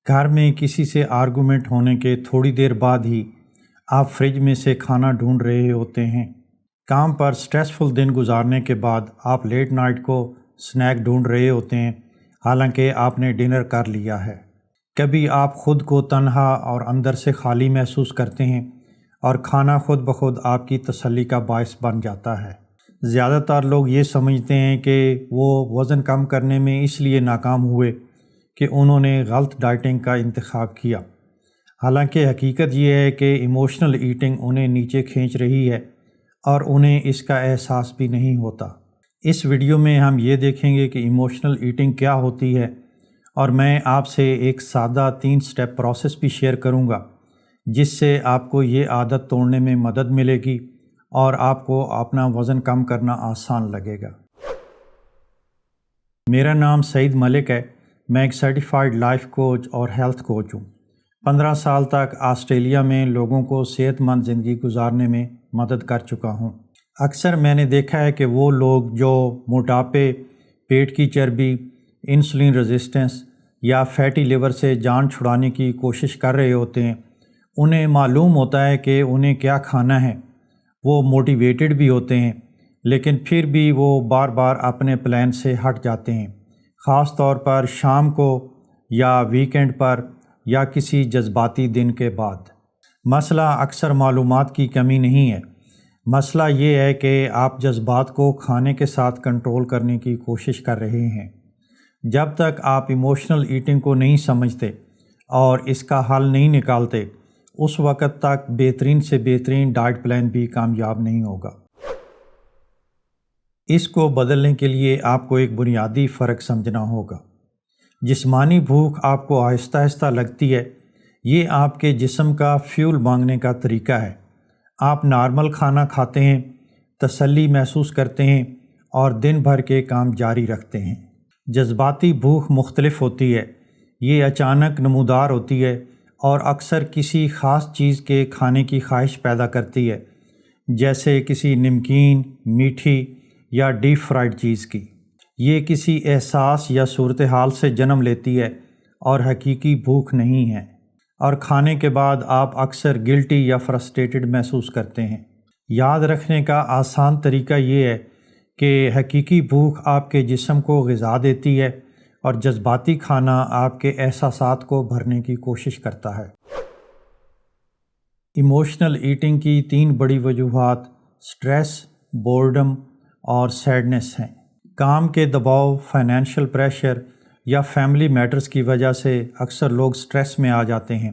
گھر میں کسی سے آرگومنٹ ہونے کے تھوڑی دیر بعد ہی آپ فریج میں سے کھانا ڈھونڈ رہے ہوتے ہیں۔ کام پر سٹریسفل دن گزارنے کے بعد آپ لیٹ نائٹ کو سنیک ڈھونڈ رہے ہوتے ہیں، حالانکہ آپ نے ڈنر کر لیا ہے۔ کبھی آپ خود کو تنہا اور اندر سے خالی محسوس کرتے ہیں اور کھانا خود بخود آپ کی تسلی کا باعث بن جاتا ہے۔ زیادہ تر لوگ یہ سمجھتے ہیں کہ وہ وزن کم کرنے میں اس لیے ناکام ہوئے کہ انہوں نے غلط ڈائٹنگ کا انتخاب کیا، حالانکہ حقیقت یہ ہے کہ ایموشنل ایٹنگ انہیں نیچے کھینچ رہی ہے اور انہیں اس کا احساس بھی نہیں ہوتا۔ اس ویڈیو میں ہم یہ دیکھیں گے کہ ایموشنل ایٹنگ کیا ہوتی ہے، اور میں آپ سے ایک سادہ 3 سٹیپ پروسیس بھی شیئر کروں گا جس سے آپ کو یہ عادت توڑنے میں مدد ملے گی اور آپ کو اپنا وزن کم کرنا آسان لگے گا۔ میرا نام سعید ملک ہے، میں ایک سرٹیفائیڈ لائف کوچ اور ہیلتھ کوچ ہوں۔ 15 سال تک آسٹریلیا میں لوگوں کو صحت مند زندگی گزارنے میں مدد کر چکا ہوں۔ اکثر میں نے دیکھا ہے کہ وہ لوگ جو موٹاپے، پیٹ کی چربی، انسولین ریزسٹنس یا فیٹی لیور سے جان چھڑانے کی کوشش کر رہے ہوتے ہیں، انہیں معلوم ہوتا ہے کہ انہیں کیا کھانا ہے، وہ موٹیویٹڈ بھی ہوتے ہیں، لیکن پھر بھی وہ بار بار اپنے پلان سے ہٹ جاتے ہیں، خاص طور پر شام کو یا ویکینڈ پر یا کسی جذباتی دن کے بعد۔ مسئلہ اکثر معلومات کی کمی نہیں ہے، مسئلہ یہ ہے کہ آپ جذبات کو کھانے کے ساتھ کنٹرول کرنے کی کوشش کر رہے ہیں۔ جب تک آپ ایموشنل ایٹنگ کو نہیں سمجھتے اور اس کا حل نہیں نکالتے، اس وقت تک بہترین سے بہترین ڈائٹ پلان بھی کامیاب نہیں ہوگا۔ اس کو بدلنے کے لیے آپ کو ایک بنیادی فرق سمجھنا ہوگا۔ جسمانی بھوک آپ کو آہستہ آہستہ لگتی ہے، یہ آپ کے جسم کا فیول مانگنے کا طریقہ ہے۔ آپ نارمل کھانا کھاتے ہیں، تسلی محسوس کرتے ہیں اور دن بھر کے کام جاری رکھتے ہیں۔ جذباتی بھوک مختلف ہوتی ہے، یہ اچانک نمودار ہوتی ہے اور اکثر کسی خاص چیز کے کھانے کی خواہش پیدا کرتی ہے، جیسے کسی نمکین، میٹھی یا ڈیپ فرائیڈ چیز کی۔ یہ کسی احساس یا صورتحال سے جنم لیتی ہے اور حقیقی بھوک نہیں ہے، اور کھانے کے بعد آپ اکثر گلٹی یا فرسٹریٹڈ محسوس کرتے ہیں۔ یاد رکھنے کا آسان طریقہ یہ ہے کہ حقیقی بھوک آپ کے جسم کو غذا دیتی ہے اور جذباتی کھانا آپ کے احساسات کو بھرنے کی کوشش کرتا ہے۔ ایموشنل ایٹنگ کی 3 بڑی وجوہات سٹریس، بورڈم اور سیڈنس ہیں۔ کام کے دباؤ، فائنینشیل پریشر یا فیملی میٹرز کی وجہ سے اکثر لوگ سٹریس میں آ جاتے ہیں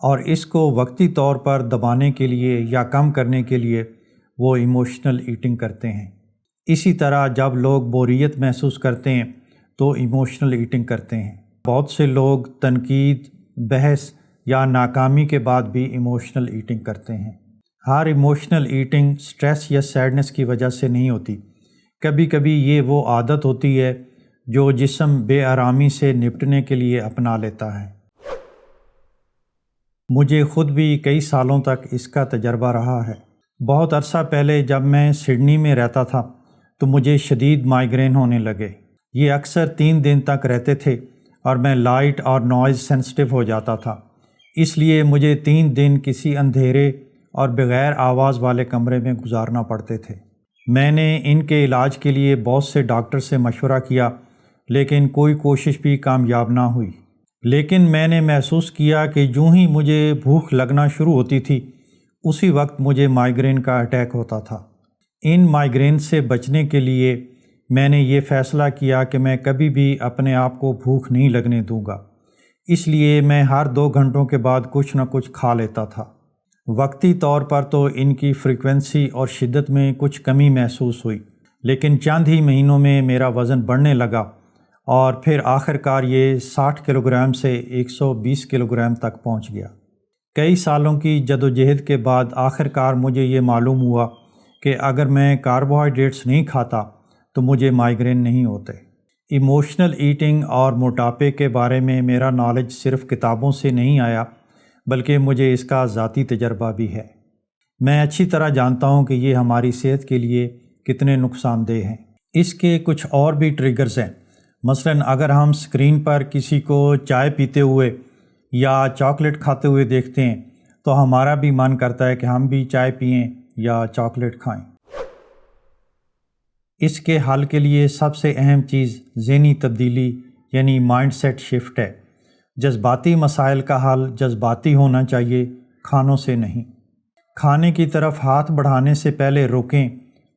اور اس کو وقتی طور پر دبانے کے لیے یا کم کرنے کے لیے وہ ایموشنل ایٹنگ کرتے ہیں۔ اسی طرح جب لوگ بوریت محسوس کرتے ہیں تو ایموشنل ایٹنگ کرتے ہیں۔ بہت سے لوگ تنقید، بحث یا ناکامی کے بعد بھی ایموشنل ایٹنگ کرتے ہیں۔ ہر ایموشنل ایٹنگ سٹریس یا سیڈنس کی وجہ سے نہیں ہوتی، کبھی کبھی یہ وہ عادت ہوتی ہے جو جسم بے آرامی سے نپٹنے کے لیے اپنا لیتا ہے۔ مجھے خود بھی کئی سالوں تک اس کا تجربہ رہا ہے۔ بہت عرصہ پہلے جب میں سڈنی میں رہتا تھا تو مجھے شدید مائیگرین ہونے لگے۔ یہ اکثر 3 دن تک رہتے تھے اور میں لائٹ اور نوائز سینسٹیو ہو جاتا تھا، اس لیے مجھے 3 دن کسی اندھیرے اور بغیر آواز والے کمرے میں گزارنا پڑتے تھے۔ میں نے ان کے علاج کے لیے بہت سے ڈاکٹر سے مشورہ کیا، لیکن کوئی کوشش بھی کامیاب نہ ہوئی۔ لیکن میں نے محسوس کیا کہ جوں ہی مجھے بھوک لگنا شروع ہوتی تھی، اسی وقت مجھے مائیگرین کا اٹیک ہوتا تھا۔ ان مائیگرین سے بچنے کے لیے میں نے یہ فیصلہ کیا کہ میں کبھی بھی اپنے آپ کو بھوک نہیں لگنے دوں گا، اس لیے میں ہر 2 گھنٹوں کے بعد کچھ نہ کچھ کھا لیتا تھا۔ وقتی طور پر تو ان کی فریکوینسی اور شدت میں کچھ کمی محسوس ہوئی، لیکن چند ہی مہینوں میں میرا وزن بڑھنے لگا اور پھر آخر کار یہ 60 کلو گرام سے 120 کلو گرام تک پہنچ گیا۔ کئی سالوں کی جدوجہد کے بعد آخر کار مجھے یہ معلوم ہوا کہ اگر میں کاربوہائیڈریٹس نہیں کھاتا تو مجھے مائیگرین نہیں ہوتے۔ ایموشنل ایٹنگ اور موٹاپے کے بارے میں میرا نالج صرف کتابوں سے نہیں آیا، بلکہ مجھے اس کا ذاتی تجربہ بھی ہے۔ میں اچھی طرح جانتا ہوں کہ یہ ہماری صحت کے لیے کتنے نقصان دہ ہیں۔ اس کے کچھ اور بھی ٹریگرز ہیں۔ مثلاً اگر ہم اسکرین پر کسی کو چائے پیتے ہوئے یا چاکلیٹ کھاتے ہوئے دیکھتے ہیں تو ہمارا بھی من کرتا ہے کہ ہم بھی چائے پئیں یا چاکلیٹ کھائیں۔ اس کے حل کے لیے سب سے اہم چیز ذہنی تبدیلی یعنی مائنڈ سیٹ شفٹ ہے۔ جذباتی مسائل کا حل جذباتی ہونا چاہیے، کھانوں سے نہیں۔ کھانے کی طرف ہاتھ بڑھانے سے پہلے روکیں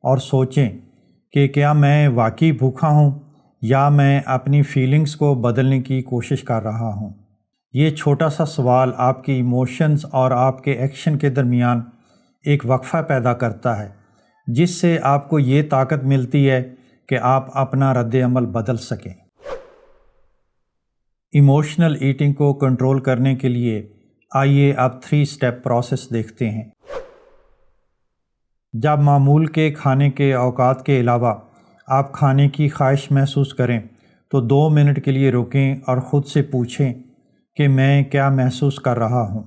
اور سوچیں کہ کیا میں واقعی بھوکا ہوں یا میں اپنی فیلنگز کو بدلنے کی کوشش کر رہا ہوں۔ یہ چھوٹا سا سوال آپ کی ایموشنز اور آپ کے ایکشن کے درمیان ایک وقفہ پیدا کرتا ہے، جس سے آپ کو یہ طاقت ملتی ہے کہ آپ اپنا رد عمل بدل سکیں۔ ایموشنل ایٹنگ کو کنٹرول کرنے کے لیے آئیے اب 3 سٹیپ پروسیس دیکھتے ہیں۔ جب معمول کے کھانے کے اوقات کے علاوہ آپ کھانے کی خواہش محسوس کریں تو 2 منٹ کے لیے روکیں اور خود سے پوچھیں کہ میں کیا محسوس کر رہا ہوں؟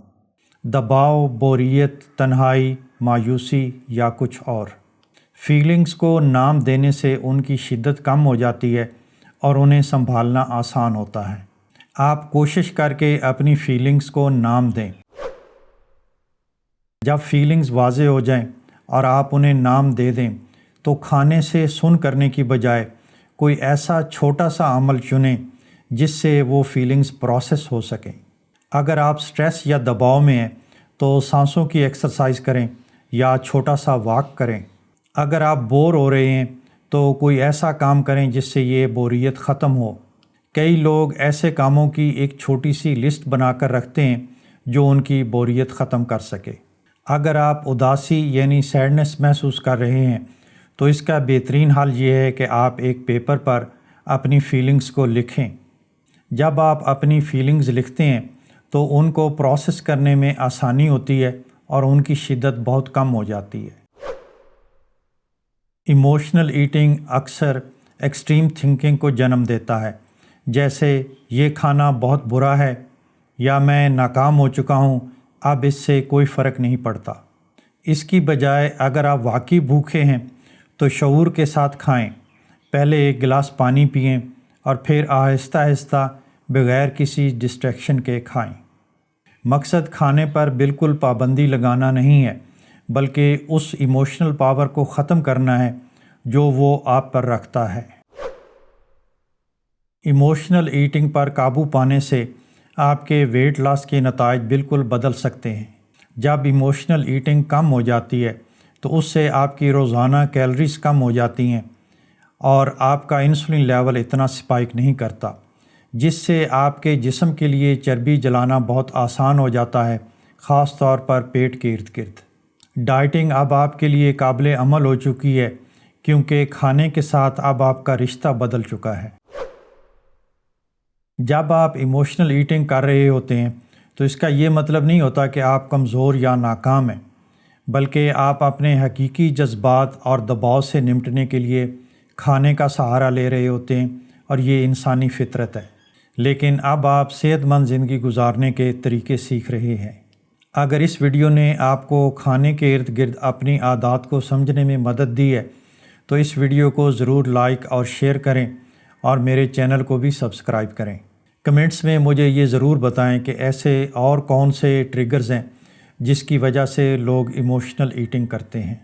دباؤ، بوریت، تنہائی، مایوسی یا کچھ اور؟ فیلنگز کو نام دینے سے ان کی شدت کم ہو جاتی ہے اور انہیں سنبھالنا آسان ہوتا ہے۔ آپ کوشش کر کے اپنی فیلنگز کو نام دیں۔ جب فیلنگز واضح ہو جائیں اور آپ انہیں نام دے دیں تو کھانے سے سن کرنے کی بجائے کوئی ایسا چھوٹا سا عمل چنیں جس سے وہ فیلنگز پروسیس ہو سکیں۔ اگر آپ سٹریس یا دباؤ میں ہیں تو سانسوں کی ایکسرسائز کریں یا چھوٹا سا واک کریں۔ اگر آپ بور ہو رہے ہیں تو کوئی ایسا کام کریں جس سے یہ بوریت ختم ہو۔ کئی لوگ ایسے کاموں کی ایک چھوٹی سی لسٹ بنا کر رکھتے ہیں جو ان کی بوریت ختم کر سکے۔ اگر آپ اداسی یعنی سیڈنس محسوس کر رہے ہیں تو اس کا بہترین حل یہ ہے کہ آپ ایک پیپر پر اپنی فیلنگز کو لکھیں۔ جب آپ اپنی فیلنگز لکھتے ہیں تو ان کو پروسیس کرنے میں آسانی ہوتی ہے اور ان کی شدت بہت کم ہو جاتی ہے۔ ایموشنل ایٹنگ اکثر ایکسٹریم تھنکنگ کو جنم دیتا ہے، جیسے یہ کھانا بہت برا ہے یا میں ناکام ہو چکا ہوں، اب اس سے کوئی فرق نہیں پڑتا۔ اس کی بجائے اگر آپ واقعی بھوکے ہیں تو شعور کے ساتھ کھائیں۔ پہلے ایک گلاس پانی پئیں اور پھر آہستہ آہستہ بغیر کسی ڈسٹریکشن کے کھائیں۔ مقصد کھانے پر بالکل پابندی لگانا نہیں ہے، بلکہ اس ایموشنل پاور کو ختم کرنا ہے جو وہ آپ پر رکھتا ہے۔ ایموشنل ایٹنگ پر قابو پانے سے آپ کے ویٹ لاس کے نتائج بالکل بدل سکتے ہیں۔ جب ایموشنل ایٹنگ کم ہو جاتی ہے تو اس سے آپ کی روزانہ کیلریز کم ہو جاتی ہیں اور آپ کا انسولین لیول اتنا سپائک نہیں کرتا، جس سے آپ کے جسم کے لیے چربی جلانا بہت آسان ہو جاتا ہے، خاص طور پر پیٹ کے ارد گرد۔ ڈائٹنگ اب آپ کے لیے قابل عمل ہو چکی ہے کیونکہ کھانے کے ساتھ اب آپ کا رشتہ بدل چکا ہے۔ جب آپ ایموشنل ایٹنگ کر رہے ہوتے ہیں تو اس کا یہ مطلب نہیں ہوتا کہ آپ کمزور یا ناکام ہیں، بلکہ آپ اپنے حقیقی جذبات اور دباؤ سے نمٹنے کے لیے کھانے کا سہارا لے رہے ہوتے ہیں، اور یہ انسانی فطرت ہے۔ لیکن اب آپ صحت مند زندگی گزارنے کے طریقے سیکھ رہے ہیں۔ اگر اس ویڈیو نے آپ کو کھانے کے ارد گرد اپنی عادات کو سمجھنے میں مدد دی ہے تو اس ویڈیو کو ضرور لائک اور شیئر کریں اور میرے چینل کو بھی سبسکرائب کریں۔ کمنٹس میں مجھے یہ ضرور بتائیں کہ ایسے اور کون سے ٹریگرز ہیں جس کی وجہ سے لوگ ایموشنل ایٹنگ کرتے ہیں۔